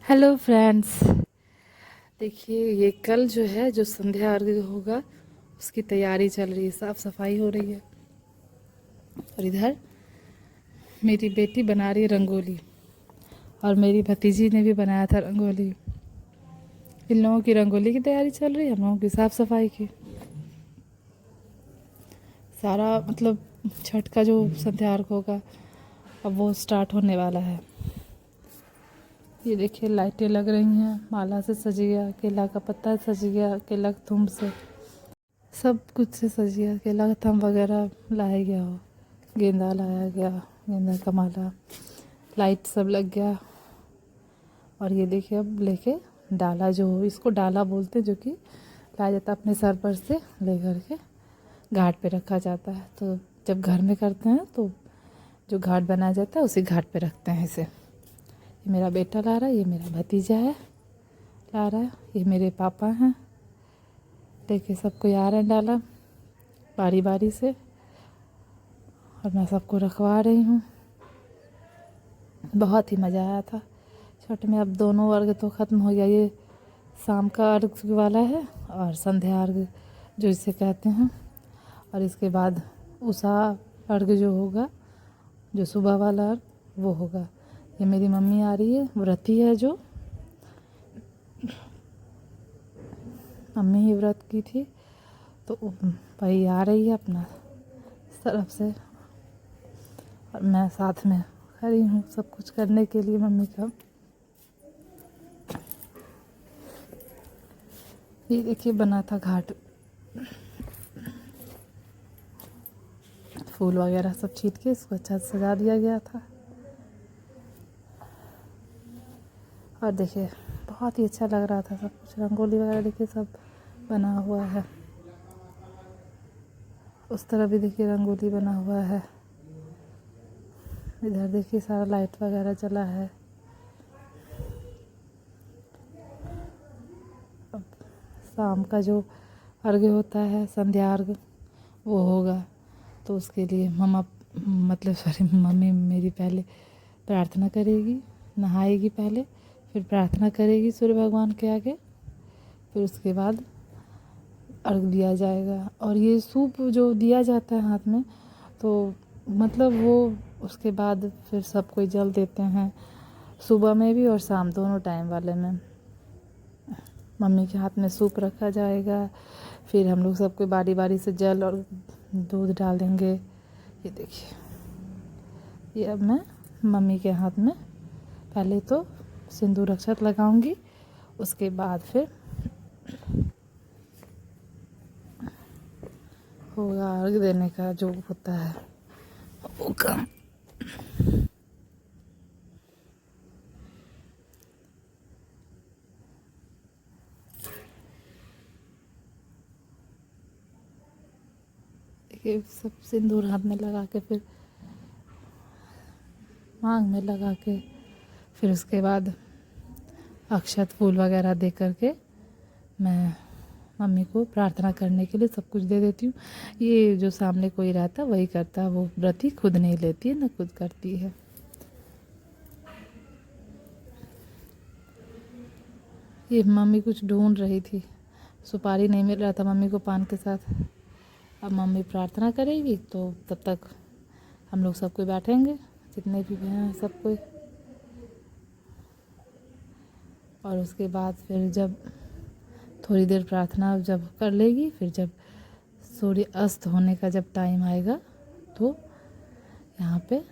Hello friends. देखिए ये कल जो है जो संध्या अर्घ्य होगा उसकी तैयारी चल रही है, साफ सफाई हो रही है। और इधर मेरी बेटी बना रही है रंगोली और मेरी भतीजी ने भी बनाया था रंगोली। इन लोगों की रंगोली की तैयारी चल रही है, हम लोगों की साफ सफाई की। सारा मतलब छठ का जो संध्या अर्घ्य होगा अब वो स्टार्ट होने वाला है। ये देखिए लाइटें लग रही हैं, माला से सज गया, केला का पत्ता सज गया, केला के थूम से सब कुछ से सज गया। केला का थम वगैरह लाया गया हो, गेंदा लाया गया, गेंदा का माला, लाइट सब लग गया। और ये देखिए अब लेके डाला, जो इसको डाला बोलते हैं, जो कि लाया जाता है अपने सर पर से ले करके घाट पे रखा जाता है। तो जब घर में करते हैं तो जो घाट बनाया जाता है उसी घाट पे रखते हैं इसे। ये मेरा बेटा ला रहा है, ये मेरा भतीजा है ला रहा है, ये मेरे पापा हैं। देखिए सबको आ रहे हैं डाला बारी बारी से और मैं सबको रखवा रही हूँ। बहुत ही मज़ा आया था छठ में। अब दोनों अर्घ तो ख़त्म हो गया, ये शाम का अर्घ वाला है और संध्या अर्घ जो इसे कहते हैं। और इसके बाद उषा अर्घ जो होगा, जो सुबह वाला अर्घ वो होगा। ये मेरी मम्मी आ रही है, व्रती है, जो मम्मी ही व्रत की थी, तो वही आ रही है अपना तरफ से। और मैं साथ में खड़ी हूँ सब कुछ करने के लिए मम्मी का। ये देखिए बना था घाट, फूल वगैरह सब छीट के इसको अच्छा से सजा दिया गया था। और देखिए बहुत ही अच्छा लग रहा था सब कुछ, रंगोली वगैरह देखिए सब बना हुआ है। उस तरह भी देखिए रंगोली बना हुआ है। इधर देखिए सारा लाइट वगैरह जला है। अब शाम का जो अर्घ्य होता है, संध्या अर्घ्य, वो होगा। तो उसके लिए मम्मी मेरी पहले प्रार्थना करेगी, नहाएगी पहले, फिर प्रार्थना करेगी सूर्य भगवान के आगे, फिर उसके बाद अर्घ दिया जाएगा। और ये सूप जो दिया जाता है हाथ में, तो मतलब वो उसके बाद फिर सब कोई जल देते हैं, सुबह में भी और शाम दोनों टाइम वाले में। मम्मी के हाथ में सूप रखा जाएगा, फिर हम लोग सबको बारी बारी से जल और दूध डाल देंगे। ये देखिए ये अब मैं मम्मी के हाथ में पहले तो सिंदूर अक्षत लगाऊंगी, उसके बाद फिर होगा अर्घ देने का जो होता है वो काम। देखिए सब सिंदूर हाथ में लगा के, फिर मांग में लगा के, फिर उसके बाद अक्षत फूल वगैरह दे करके मैं मम्मी को प्रार्थना करने के लिए सब कुछ दे देती हूँ। ये जो सामने कोई रहता वही करता है, वो व्रती खुद नहीं लेती है ना खुद करती है। ये मम्मी कुछ ढूंढ रही थी, सुपारी नहीं मिल रहा था मम्मी को पान के साथ। अब मम्मी प्रार्थना करेगी तो तब तक हम लोग सब कोई बैठेंगे, जितने भी हैं सब कोई। और उसके बाद फिर जब थोड़ी देर प्रार्थना जब कर लेगी, फिर जब सूर्य अस्त होने का जब टाइम आएगा तो यहाँ पे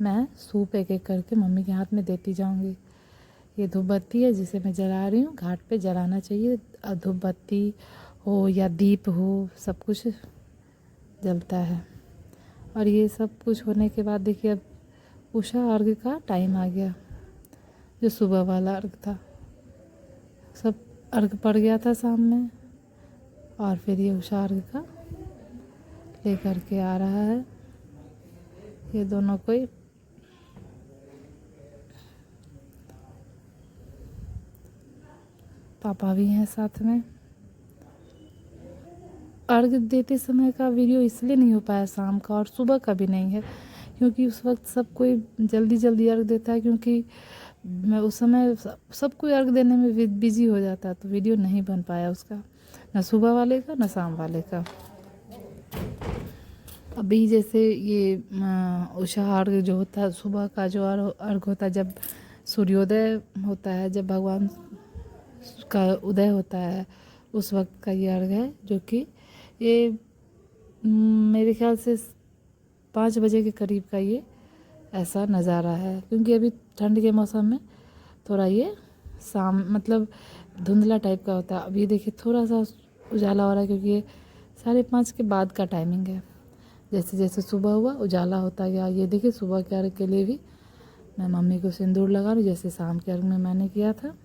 मैं सूप एक एक करके मम्मी के हाथ में देती जाऊँगी। ये धूप बत्ती है जिसे मैं जला रही हूँ, घाट पे जलाना चाहिए। धूप बत्ती हो या दीप हो, सब कुछ जलता है। और ये सब कुछ होने के बाद देखिए अब उषा अर्घ का टाइम आ गया, जो सुबह वाला अर्घ था। सब अर्घ पड़ गया था शाम में, और फिर ये उषा अर्घ का लेकर के आ रहा है ये दोनों कोई। पापा भी हैं साथ में। अर्घ देते समय का वीडियो इसलिए नहीं हो पाया शाम का, और सुबह का भी नहीं है, क्योंकि उस वक्त सब कोई जल्दी जल्दी अर्घ देता है, क्योंकि मैं उस समय सबको अर्घ देने में बिजी हो जाता, तो वीडियो नहीं बन पाया उसका, ना सुबह वाले का ना शाम वाले का। अभी जैसे ये उषा अर्घ जो होता है, सुबह का जो अर्घ होता है, जब सूर्योदय होता है, जब भगवान का उदय होता है, उस वक्त का ये अर्घ है, जो कि ये मेरे ख्याल से 5 बजे के करीब का ये ऐसा नज़ारा है। क्योंकि अभी ठंड के मौसम में थोड़ा ये शाम मतलब धुंधला टाइप का होता है। अभी देखिए थोड़ा सा उजाला हो रहा है, क्योंकि ये 5:30 के बाद का टाइमिंग है। जैसे जैसे सुबह हुआ उजाला होता गया। ये देखिए सुबह के अर्घ के लिए भी मैं मम्मी को सिंदूर लगा रही, जैसे शाम के अर्घ में मैंने किया था।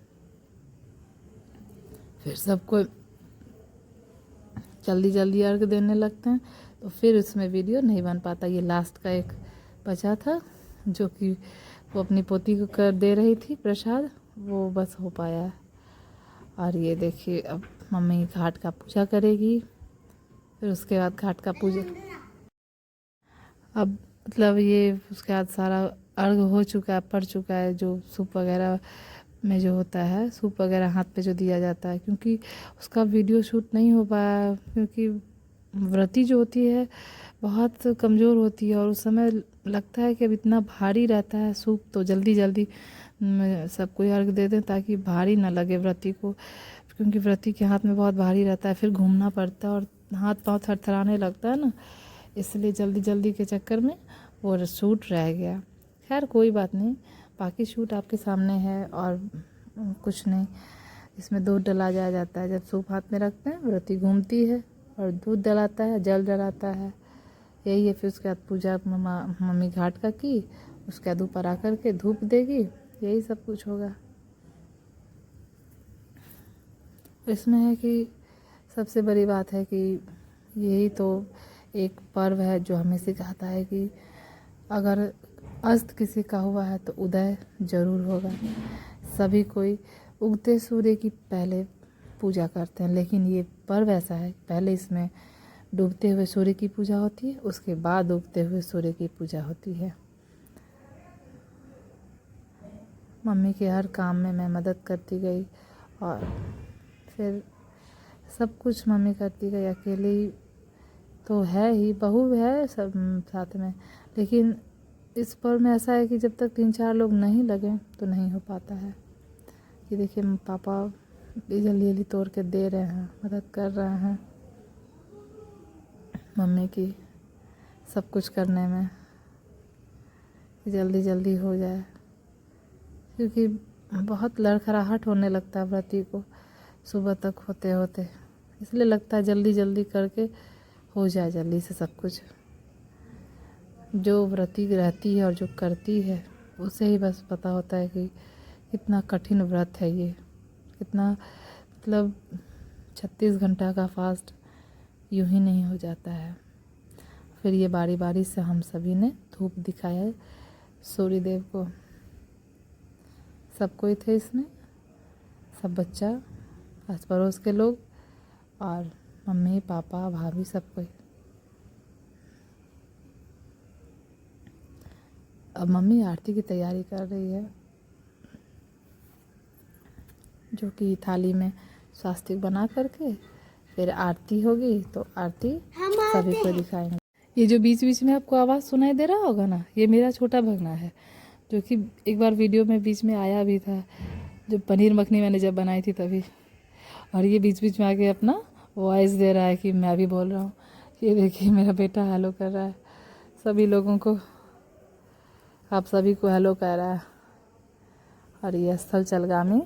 फिर सबको जल्दी जल्दी अर्घ देने लगते हैं, तो फिर उसमें वीडियो नहीं बन पाता। ये लास्ट का एक बचा था, जो कि वो अपनी पोती को कर दे रही थी प्रसाद, वो बस हो पाया। और ये देखिए अब मम्मी घाट का पूजा करेगी, फिर उसके बाद घाट का पूजा अब मतलब ये उसके बाद सारा अर्घ हो चुका है, पड़ चुका है। जो सूप वगैरह में जो होता है, सूप वगैरह हाथ पे जो दिया जाता है, क्योंकि उसका वीडियो शूट नहीं हो पाया, क्योंकि व्रती जो होती है बहुत कमज़ोर होती है, और उस समय लगता है कि अब इतना भारी रहता है सूप, तो जल्दी जल्दी सबको अर्घ दे दें ताकि भारी ना लगे व्रती को, क्योंकि व्रती के हाथ में बहुत भारी रहता है, फिर घूमना पड़ता है और हाथ पाँव थरथराने लगता है ना, इसलिए जल्दी जल्दी के चक्कर में वो शूट रह गया। खैर कोई बात नहीं, बाकी शूट आपके सामने है। और कुछ नहीं, इसमें दूध डला जाता है। जब सूप हाथ में रखते हैं, व्रती घूमती है और दूध डलाता है, जल डलाता है, यही है। फिर उसके बाद पूजा मम्मी घाट का की, उसके बाद ऊपर आकर के धूप देगी, यही सब कुछ होगा। इसमें है कि सबसे बड़ी बात है कि यही तो एक पर्व है जो हमें सिखाता है कि अगर अस्त किसी का हुआ है तो उदय जरूर होगा। सभी कोई उगते सूर्य की पहले पूजा करते हैं, लेकिन ये पर्व ऐसा है, पहले इसमें डूबते हुए सूर्य की पूजा होती है, उसके बाद उगते हुए सूर्य की पूजा होती है। मम्मी के हर काम में मैं मदद करती गई, और फिर सब कुछ मम्मी करती गई। अकेली तो है ही, बहू है सब साथ में, लेकिन इस पर्व में ऐसा है कि जब तक 3-4 लोग नहीं लगे तो नहीं हो पाता है। ये देखिए पापा जल्दी जल्दी तोड़ के दे रहे हैं, मदद कर रहे हैं मम्मी की सब कुछ करने में, जल्दी जल्दी हो जाए, क्योंकि बहुत लड़खड़ाहट होने लगता है व्रती को सुबह तक होते होते, इसलिए लगता है जल्दी जल्दी करके हो जाए जल्दी से सब कुछ। जो व्रती रहती है और जो करती है उसे ही बस पता होता है कि कितना कठिन व्रत है ये, कितना मतलब 36 घंटा का फास्ट यूं ही नहीं हो जाता है। फिर ये बारी बारी से हम सभी ने धूप दिखाया है सूर्य देव को, सब कोई थे इसमें, सब बच्चा, आस पड़ोस के लोग, और मम्मी पापा भाभी सब कोई। अब मम्मी आरती की तैयारी कर रही है, जो कि थाली में स्वास्तिक बना करके फिर आरती होगी, तो आरती सभी को दिखाएंगे। ये जो बीच बीच में आपको आवाज़ सुनाई दे रहा होगा ना, ये मेरा छोटा भगना है, जो कि एक बार वीडियो में बीच में आया भी था, जब पनीर मखनी मैंने जब बनाई थी तभी। और ये बीच बीच में आके अपना वॉइस दे रहा है कि मैं भी बोल रहा हूँ। ये देखिए मेरा बेटा हेलो कर रहा है सभी लोगों को, आप सभी को हेलो कह रहा है। और ये स्थल चलगामी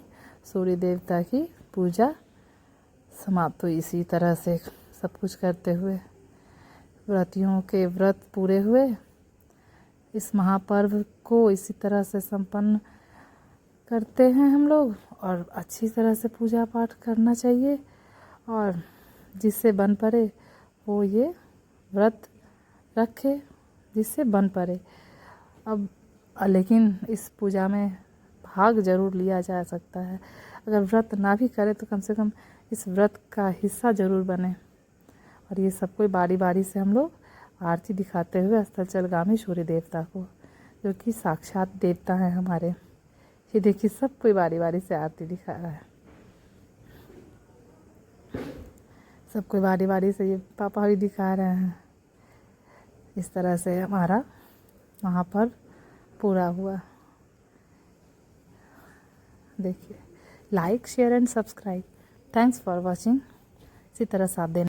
सूर्य देवता की पूजा समाप्त हुई इसी तरह से, सब कुछ करते हुए व्रतियों के व्रत पूरे हुए। इस महापर्व को इसी तरह से संपन्न करते हैं हम लोग, और अच्छी तरह से पूजा पाठ करना चाहिए, और जिससे बन पड़े वो ये व्रत रखे, जिससे बन पड़े। अब लेकिन इस पूजा में भाग जरूर लिया जा सकता है, अगर व्रत ना भी करे तो कम से कम इस व्रत का हिस्सा जरूर बने। और ये सब कोई बारी बारी से हम लोग आरती दिखाते हुए अस्ताचलगामी सूर्य देवता को, जो कि साक्षात देवता हैं हमारे, ये देखिए सब कोई बारी बारी से आरती दिखा रहा है, सब कोई बारी बारी से, ये पापा भी दिखा रहे हैं। इस तरह से हमारा वहाँ पर पूरा हुआ। देखिए, like share and subscribe. Thanks for watching. इसी तरह साथ देना।